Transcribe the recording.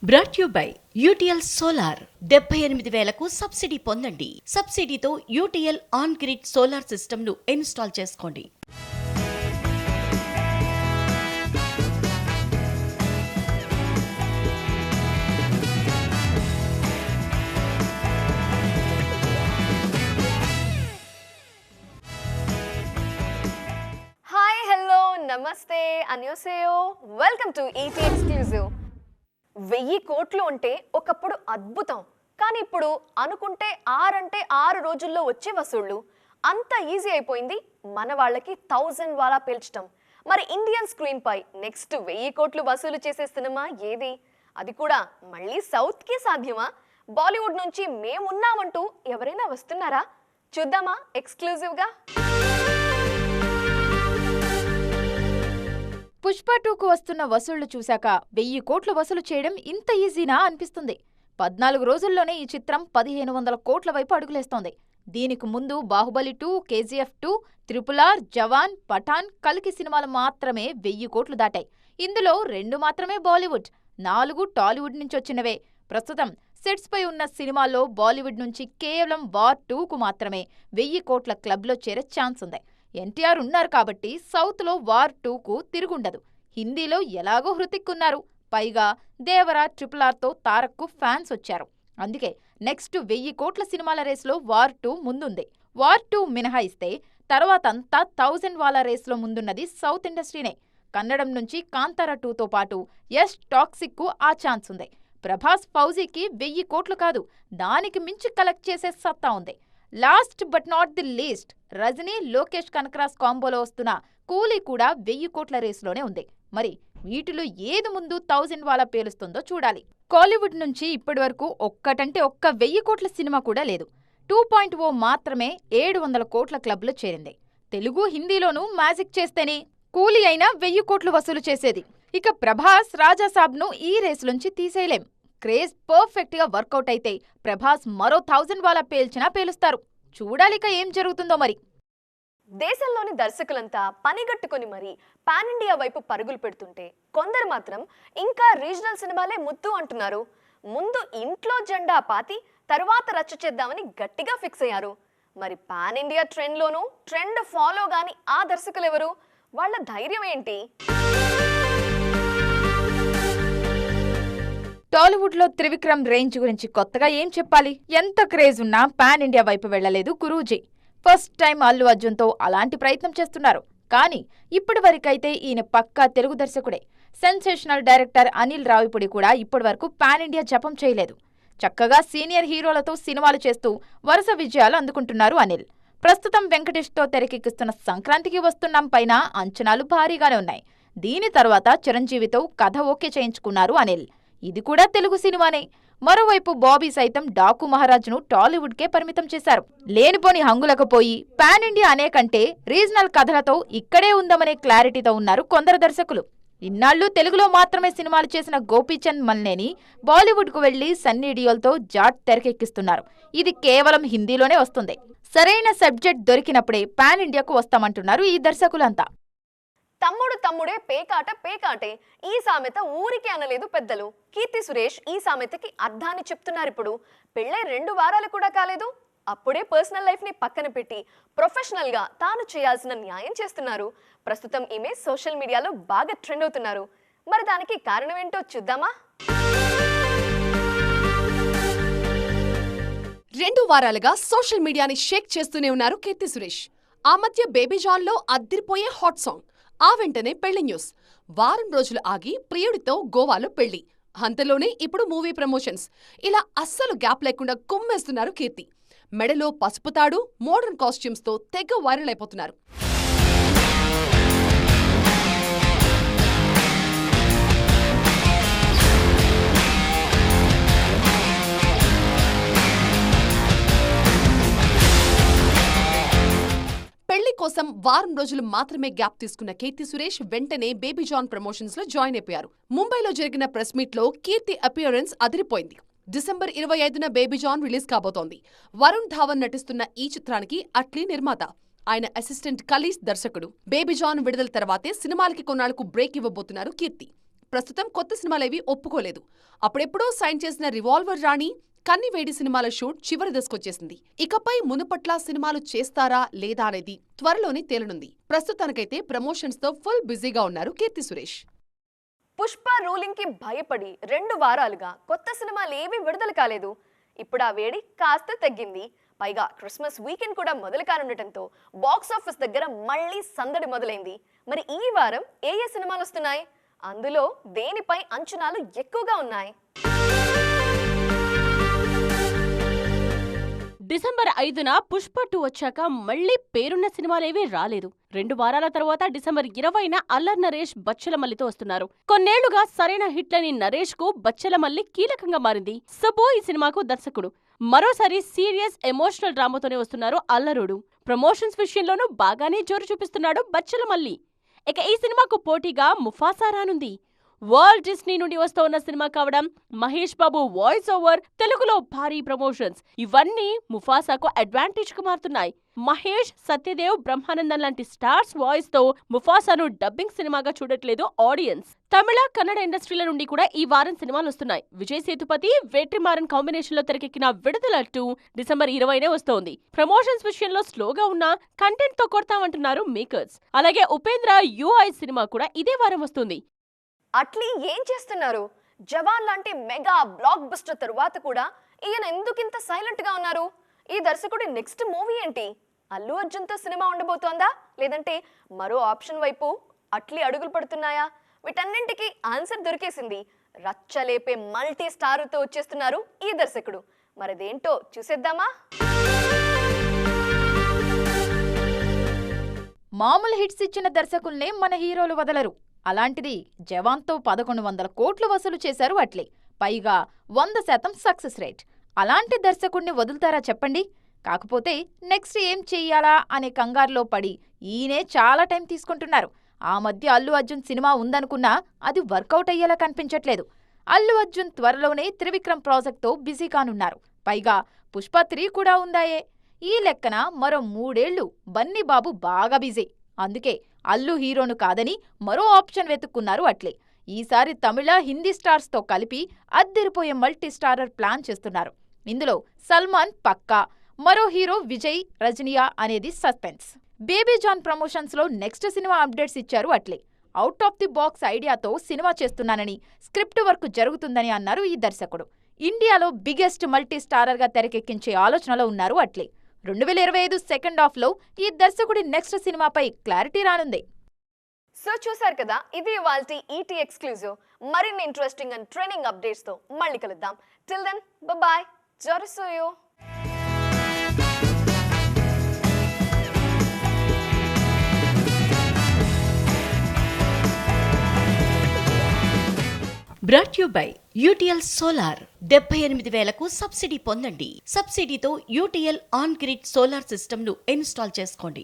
Brought you by UTL solar 78,000కు subsidy పొందండి. సబ్సిడీతో UTL on grid solar system ను ఇన్స్టాల్ చేసుకోండి. హాయ్ హలో నమస్తే అన్యోసేయో వెల్కమ్ టు ఈటీ ఎక్స్క్లూజివ్. 1000 కోట్లు అంటే ఒకప్పుడు అద్భుతం, కానీ ఇప్పుడు అనుకుంటే 6 అంటే 6 రోజుల్లో వచ్చే వసూళ్లు. అంత ఈజీ అయిపోయింది మన వాళ్ళకి 1000 వాలా పేల్చడం. మరి ఇండియన్ స్క్రీన్ పై నెక్స్ట్ 1000 కోట్లు వసూలు చేసే సినిమా ఏది? అది కూడా మళ్ళీ సౌత్కి సాధ్యమా? బాలీవుడ్ నుంచి మేమున్నామంటూ ఎవరైనా వస్తున్నారా? చూద్దామా ఎక్స్క్లూజివ్గా. పుష్ప 2కు వస్తున్న వసూళ్లు చూశాక 1000 కోట్లు వసూలు చేయడం ఇంత ఈజీనా అనిపిస్తుంది. 14 రోజుల్లోనే ఈ చిత్రం 1500 కోట్ల వైపు అడుగులేస్తోంది. దీనికి ముందు బాహుబలి 2, KGF 2, RRR, జవాన్, పఠాన్, కల్కి సినిమాలు మాత్రమే 1000 కోట్లు దాటాయి. ఇందులో 2 మాత్రమే బాలీవుడ్, 4 టాలీవుడ్ నుంచి వచ్చినవే. ప్రస్తుతం సెట్స్ పై ఉన్న సినిమాల్లో బాలీవుడ్ నుంచి కేవలం వార్ 2కు మాత్రమే 1000 కోట్ల క్లబ్లో చేరే ఛాన్స్ ఉంది. ఎన్టీఆర్ ఉన్నారు కాబట్టి సౌత్లో వార్ 2కు తిరుగుండదు. హిందీలో ఎలాగో హృతిక్ ఉన్నారు, పైగా దేవర, RRRతో తారక్కు ఫ్యాన్స్ వచ్చారు. అందుకే నెక్స్ట్ 1000 కోట్ల సినిమాల రేసులో వార్ 2 ముందుంది. వార్ 2 మినహాయిస్తే తర్వాతంతా 1000 వాలా రేసులో ముందున్నది సౌత్ ఇండస్ట్రీనే. కన్నడం నుంచి కాంతారా 2తో పాటు యష్, టాక్సిక్కు ఆ ఛాన్స్ ఉంది. ప్రభాస్, ఫౌజీకి 1000 కోట్లు కాదు, దానికి మించి కలెక్ట్ చేసే సత్తా ఉంది. Last but not the least, Rajini, Lokesh Kanagaraj కాంబోలో వస్తున్న కూలీ కూడా 1000 కోట్ల రేసులోనే ఉంది. మరి వీటిలో ఏది ముందు 1000 వాలా పేలుస్తుందో చూడాలి. కాలీవుడ్ నుంచి ఇప్పటివరకు ఒక్కటంటే ఒక్క 1000 కోట్ల సినిమా కూడా లేదు. 2.0 మాత్రమే 700 కోట్ల క్లబ్లో చేరింది. తెలుగు, హిందీలోనూ మ్యాజిక్ చేస్తేనే కూలీ అయినా 1000 కోట్లు వసూలు చేసేది. ఇక ప్రభాస్, రాజాసాబ్ను ఈ రేసులోంచి తీసేయలేం. క్రేజ్ పర్ఫెక్ట్ గా వర్కౌట్ అయితే ప్రభాస్ మరో 1000 వాలా పేల్చినా పేలుస్తారు. చూడాలిక ఏం జరుగుతుందో మరి. దేశంలోని దర్శకులంతా పనిగట్టుకుని మరి పాన్ ఇండియా వైపు పరుగులు పెడుతుంటే కొందరు మాత్రం ఇంకా రీజనల్ సినిమాలే ముద్దు అంటున్నారు. ముందు ఇంట్లో జెండా పాతి తరువాత రచ్చ చేద్దామని గట్టిగా ఫిక్స్ అయ్యారు. మరి పాన్ ఇండియా ట్రెండ్లోనూ ట్రెండ్ ఫాలో గాని ఆ దర్శకులెవరు? వాళ్ళ ధైర్యం ఏంటి? టాలీవుడ్లో త్రివిక్రమ్ రేంజ్ గురించి కొత్తగా ఏం చెప్పాలి? ఎంత క్రేజ్ ఉన్నా పాన్ ఇండియా వైపు వెళ్లలేదు గురూజీ. ఫస్ట్ టైం అల్లు అర్జున్తో అలాంటి ప్రయత్నం చేస్తున్నారు. కానీ ఇప్పటి వరకైతే ఈయన పక్కా తెలుగు దర్శకుడే. సెన్సేషనల్ డైరెక్టర్ అనిల్ రావిపూడి కూడా ఇప్పటివరకు పాన్ ఇండియా జపం చేయలేదు. చక్కగా సీనియర్ హీరోలతో సినిమాలు చేస్తూ వరుస విజయాలు అందుకుంటున్నారు అనిల్. ప్రస్తుతం వెంకటేష్తో తెరకెక్కిస్తున్న సంక్రాంతికి వస్తున్నాం పైన అంచనాలు భారీగానే ఉన్నాయి. దీని తర్వాత చిరంజీవితో కథ ఓకే చేయించుకున్నారు అనిల్. ఇది కూడా తెలుగు సినిమానే. మరోవైపు బాబీ సైతం డాకు మహారాజ్ను టాలీవుడ్కే పరిమితం చేశారు. లేనిపోని హంగులకు పోయి పాన్ ఇండియా అనే కంటే రీజనల్ కథలతో ఇక్కడే ఉందామనే క్లారిటీతో ఉన్నారు కొందరు దర్శకులు. ఇన్నాళ్లు తెలుగులో మాత్రమే సినిమాలు చేసిన గోపీచంద్ మల్నేని బాలీవుడ్కు వెళ్లి సన్నీ డియోల్తో జాట్ తెరకెక్కిస్తున్నారు. ఇది కేవలం హిందీలోనే వస్తుంది. సరైన సబ్జెక్ట్ దొరికినప్పుడే పాన్ ఇండియాకు వస్తామంటున్నారు ఈ దర్శకులంతా. తమ్ముడు తమ్ముడే పేకాట పేకాటే, ఈ సామెత ఊరికే అనలేదు పెద్దలు. కీర్తి సురేష్ ఈ సామెతకి అర్థాన్ని చెప్తున్నారు. ఇప్పుడు పెళ్ళై 2 వారాలు కూడా కాలేదు, అప్పుడే పర్సనల్ లైఫ్ ని పక్కన పెట్టి ప్రొఫెషనల్ గా తాను చేయాల్సిన న్యాయం చేస్తున్నారు. ప్రస్తుతం ఈమె సోషల్ మీడియాలో బాగా ట్రెండ్ అవుతున్నారు. మరి దానికి కారణం ఏంటో చూద్దామా? 2 వారాలుగా సోషల్ మీడియాని షేక్ చేస్తూనే ఉన్నారు కీర్తి సురేష్. ఆ మధ్య బేబీ జాన్ లో అద్దిరిపోయే హాట్ సాంగ్, ఆ వెంటనే పెళ్లి న్యూస్. వారం రోజులు ఆగి ప్రియుడితో గోవాలో పెళ్లి, అంతలోనే ఇప్పుడు మూవీ ప్రమోషన్స్. ఇలా అస్సలు గ్యాప్ లేకుండా కుమ్మేస్తున్నారు కీర్తి. మెడలో పసుపు తాడు, మోడర్న్ కాస్ట్యూమ్స్ తో తెగ వైరల్ అయిపోతున్నారు. పెళ్లి కోసం వారం రోజులు మాత్రమే గ్యాప్ తీసుకున్న కీర్తి సురేష్ వెంటనే బేబీ జాన్ ప్రమోషన్స్ లో జాయిన్ అయిపోయారు. ముంబైలో జరిగిన ప్రెస్ మీట్ లో కీర్తి అపియరెన్స్ అదిరిపోయింది. డిసెంబర్ 25న బేబీ జాన్ రిలీజ్ కాబోతోంది. వరుణ్ ధావన్ నటిస్తున్న ఈ చిత్రానికి అట్లీ నిర్మాత. ఆయన అసిస్టెంట్ కలీస్ దర్శకుడు. బేబీ జాన్ విడుదల తర్వాతే సినిమాలకి కొన్నాళ్లకు బ్రేక్ ఇవ్వబోతున్నారు కీర్తి. ప్రస్తుతం కొత్త సినిమాలేవి ఒప్పుకోలేదు. అప్పుడెప్పుడో సైన్ చేసిన రివాల్వర్ రాణి, కన్నివేడి సినిమాల షూట్ చివరి దశకొచ్చేసింది. ఇకపై మునుపట్ల సినిమాలు చేస్తారా లేదా అనేది త్వరలోనే తేలనుంది. ప్రస్తుతానికైతే ప్రమోషన్స్ తో ఫుల్ బిజీగా ఉన్నారు కీర్తి సురేష్. పుష్ప రూలింగ్ కి భయపడి 2 వారాలుగా కొత్త సినిమాలు ఏవీ విడుదల కాలేదు. ఇప్పుడు ఆ వేడి కాస్త తగ్గింది. పైగా క్రిస్మస్ వీకెండ్ కూడా మొదలు కానుండటంతో బాక్స్ ఆఫీస్ దగ్గర మళ్ళీ సందడి మొదలైంది. మరి ఈ వారం ఏ సినిమాలు వస్తున్నాయి? అందులో దేనిపై అంచనాలు ఎక్కువగా ఉన్నాయి? డిసెంబర్ 5న పుష్ప 2 వచ్చాక మళ్లీ పేరున్న సినిమాలేవీ రాలేదు. 2 వారాల తర్వాత డిసెంబర్ 20న అల్లర్ నరేష్ బచ్చెలమల్లితో వస్తున్నారు. కొన్నేళ్లుగా సరైన హిట్లని నరేష్ కు బచ్చెలమల్లి కీలకంగా మారింది. సుబ్బు ఈ సినిమాకు దర్శకుడు. మరోసారి సీరియస్ ఎమోషనల్ డ్రామాతోనే వస్తున్నారు అల్లరుడు. ప్రమోషన్స్ విషయంలోనూ బాగానే జోరు చూపిస్తున్నాడు బచ్చెలమల్లి. ఇక ఈ సినిమాకు పోటీగా ముఫాసా రానుంది. వరల్డ్ డిస్నీ నుండి వస్తోన్న సినిమా కావడం, మహేష్ బాబు వాయిస్ ఓవర్, తెలుగులో భారీ ప్రమోషన్స్ ఇవన్నీ ముఫాసాకు అడ్వాంటేజ్ కు మారుతున్నాయి. మహేష్, సత్యదేవ్, బ్రహ్మానందం లాంటి స్టార్స్ వాయిస్ తో ముఫాసాను డబ్బింగ్ సినిమాగా చూడట్లేదు ఆడియన్స్. తమిళ, కన్నడ ఇండస్ట్రీల నుండి కూడా ఈ వారం సినిమాలు వస్తున్నాయి. విజయ్ సేతుపతి, వెట్రిమారన్ కాంబినేషన్ లో తెరకెక్కిన విడుదల 2 డిసెంబర్ 20నే వస్తోంది. ప్రమోషన్స్ విషయంలో స్లోగా ఉన్నా కంటెంట్ తో కొడతామంటున్నారు మేకర్స్. అలాగే ఉపేంద్ర UI సినిమా కూడా ఇదే వారం వస్తుంది. అట్లీ ఏం చేస్తున్నారు? జవాన్ లాంటి మెగా బ్లాక్ బస్టర్ తరువాత కూడా ఈయన ఎందుకింత సైలెంట్ గా ఉన్నారు? ఈ దర్శకుడి నెక్స్ట్ మూవీ ఏంటి? అల్లు అర్జున్ తో సినిమా ఉండబోతోందా, లేదంటే మరో ఆప్షన్ వైపు అట్లీ అడుగులు పడుతున్నాయా? వీటన్నింటికి ఆన్సర్ దొరికేసింది. రచ్చలేపే మల్టీ స్టార్తో వచ్చేస్తున్నారు ఈ దర్శకుడు. మరదేంటో చూసేద్దామా? మామూలు హిట్స్ ఇచ్చిన దర్శకుల్నే మన హీరోలు వదలరు. అలాంటిది జవాన్తో 1100 కోట్లు వసూలు చేశారు అట్లీ. పైగా 100% సక్సెస్ రేట్. అలాంటి దర్శకుణ్ణి వదులుతారా చెప్పండి? కాకపోతే నెక్స్ట్ ఏం చెయ్యాలా అనే కంగారులో పడి ఈయనే చాలా టైం తీసుకుంటున్నారు. ఆ మధ్య అల్లు అర్జున్ సినిమా ఉందనుకున్నా అది వర్కౌట్ అయ్యేలా కనిపించట్లేదు. అల్లు అర్జున్ త్వరలోనే త్రివిక్రమ్ ప్రాజెక్ట్తో బిజీ కానున్నారు. పైగా పుష్ప 3 కూడా ఉందాయే. ఈ లెక్కన మరో 3 ఏళ్లు బన్నీ బాబు బాగా బిజీ. అందుకే అల్లు హీరోను కాదని మరో ఆప్షన్ వెతుక్కున్నారు అట్లే. ఈసారి తమిళ, హిందీ స్టార్స్ తో కలిపి అద్దరిపోయే మల్టీ స్టారర్ ప్లాన్ చేస్తున్నారు. ఇందులో సల్మాన్ పక్కా, మరో హీరో విజయ్, రజనియా అనేది సస్పెన్స్. బేబీ జాన్ ప్రమోషన్స్ లో నెక్స్ట్ సినిమా అప్డేట్స్ ఇచ్చారు Atlee. Out of the box ఐడియాతో సినిమా చేస్తున్నానని, స్క్రిప్ట్ వర్క్ జరుగుతుందని అన్నారు ఈ దర్శకుడు. ఇండియాలో బిగ్గెస్ట్ మల్టీ స్టారర్ గా తెరకెక్కించే ఆలోచనలో ఉన్నారు అట్లే. 2025 సెకండ్ హాఫ్ లో ఈ దర్శకుడి నెక్స్ట్ సినిమాపై క్లారిటీ రానుంది. సో చూసారు కదా, ఇది ఇవాల్టి ఈటీ ఎక్స్క్లూజివ్. మరిన్ని ఇంట్రెస్టింగ్ అండ్ ట్రెండింగ్ అప్డేట్స్ తో మళ్ళీ కలుద్దాం. Till then bye. జోరుసోయో. Brought you by UTL solar. 78,000కు సబ్సిడీ పొందండి. సబ్సిడీతో యూటీఎల్ ఆన్ గ్రిడ్ సోలార్ సిస్టమ్ను ఇన్స్టాల్ చేసుకోండి.